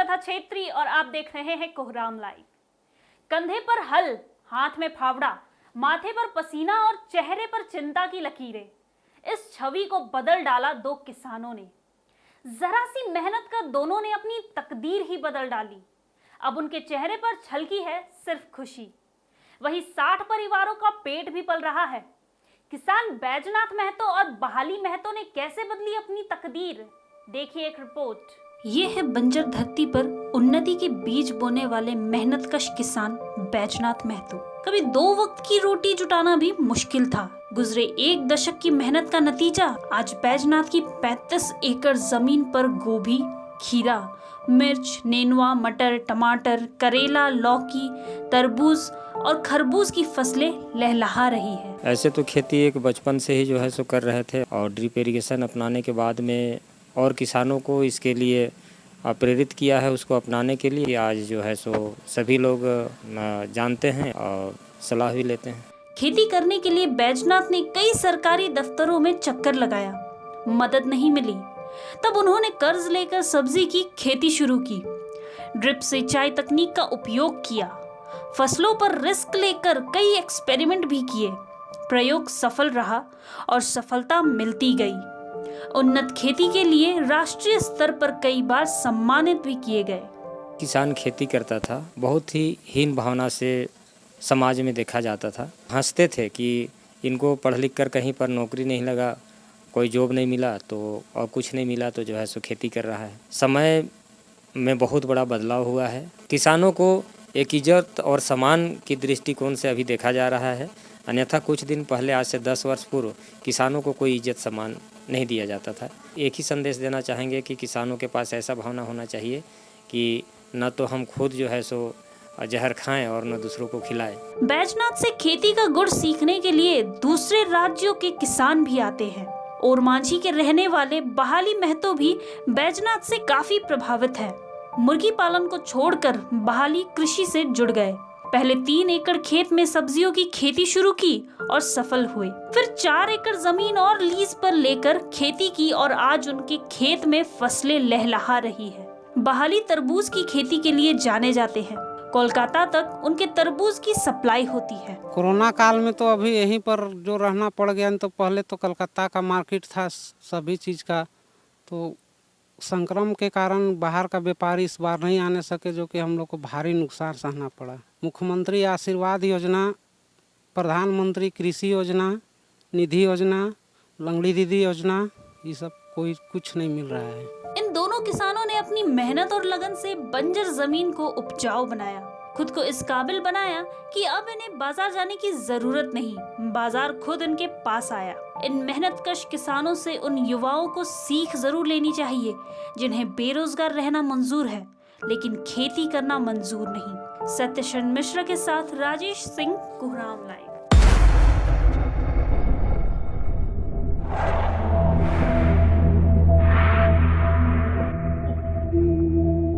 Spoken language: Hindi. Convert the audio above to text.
श्रद्धा छेत्री और आप देख रहे हैं कोहराम लाइव। कंधे पर हल, हाथ में फावड़ा, माथे पर पसीना और चेहरे पर चिंता की लकीरें, इस छवि को बदल डाला दो किसानों ने। जरा सी मेहनत कर दोनों ने अपनी तकदीर ही बदल डाली। अब उनके चेहरे पर छलकी है सिर्फ खुशी। वही 60 परिवारों का पेट भी पल रहा है। किसान बैजनाथ महतो और बहाली महतो ने कैसे बदली अपनी तकदीर, देखिए एक रिपोर्ट। ये है बंजर धरती पर उन्नति के बीज बोने वाले मेहनतकश किसान बैजनाथ महतो। कभी 2 वक्त की रोटी जुटाना भी मुश्किल था। गुजरे 1 दशक की मेहनत का नतीजा आज बैजनाथ की 35 एकड़ जमीन पर गोभी, खीरा, मिर्च, नेनुआ, मटर, टमाटर, करेला, लौकी, तरबूज और खरबूज की फसलें लहलहा रही है। ऐसे तो खेती एक बचपन से ही जो है सो कर रहे थे और ड्रिप इरिगेशन अपनाने के बाद में और किसानों को इसके लिए प्रेरित किया है उसको अपनाने के लिए। आज जो है सो सभी लोग जानते हैं और सलाह भी लेते हैं। खेती करने के लिए बैजनाथ ने कई सरकारी दफ्तरों में चक्कर लगाया, मदद नहीं मिली। तब उन्होंने कर्ज लेकर सब्जी की खेती शुरू की, ड्रिप सिंचाई तकनीक का उपयोग किया, फसलों पर रिस्क लेकर कई एक्सपेरिमेंट भी किए। प्रयोग सफल रहा और सफलता मिलती गई। उन्नत खेती के लिए राष्ट्रीय स्तर पर कई बार सम्मानित भी किए गए। किसान खेती करता था, बहुत ही हीन भावना से समाज में देखा जाता था। हंसते थे कि इनको पढ़ लिख कर कहीं पर नौकरी नहीं लगा, कोई जॉब नहीं मिला तो और कुछ नहीं मिला तो जो है सो खेती कर रहा है। समय में बहुत बड़ा बदलाव हुआ है। किसानों को एक इज्जत और सम्मान की दृष्टिकोण से अभी देखा जा रहा है। अन्यथा कुछ दिन पहले, आज से 10 वर्ष पूर्व, किसानों को कोई इज्जत सम्मान नहीं दिया जाता था। एक ही संदेश देना चाहेंगे कि किसानों के पास ऐसा भावना होना चाहिए कि न तो हम खुद जो है सो जहर खाएं और न दूसरों को खिलाएं। बैजनाथ से खेती का गुण सीखने के लिए दूसरे राज्यों के किसान भी आते हैं। ओरमांझी के रहने वाले बहाली महतो भी बैजनाथ से काफी प्रभावित है। मुर्गी पालन को छोड़कर बहाली कृषि से जुड़ गए। पहले 3 एकड़ खेत में सब्जियों की खेती शुरू की और सफल हुए। फिर 4 एकड़ जमीन और लीज पर लेकर खेती की और आज उनके खेत में फसलें लहलहा रही है। बहाली तरबूज की खेती के लिए जाने जाते हैं। कोलकाता तक उनके तरबूज की सप्लाई होती है। कोरोना काल में तो अभी यहीं पर जो रहना पड़ गया, तो पहले तो कलकत्ता का मार्केट था सभी चीज़ का, तो संक्रमण के कारण बाहर का व्यापारी इस बार नहीं आने सके, जो कि हम लोग को भारी नुकसान सहना पड़ा। मुख्यमंत्री आशीर्वाद योजना, प्रधानमंत्री कृषि योजना, निधि योजना, लंगड़ी दीदी योजना, ये सब कोई कुछ नहीं मिल रहा है। इन दोनों किसानों ने अपनी मेहनत और लगन से बंजर जमीन को उपजाऊ बनाया, खुद को इस काबिल बनाया कि अब इन्हें बाजार जाने की जरूरत नहीं, बाजार खुद इनके पास आया। इन मेहनतकश किसानों से उन युवाओं को सीख जरूर लेनी चाहिए जिन्हें बेरोजगार रहना मंजूर है लेकिन खेती करना मंजूर नहीं। सत्यशन मिश्रा के साथ राजेश सिंह, कोहराम लाइव।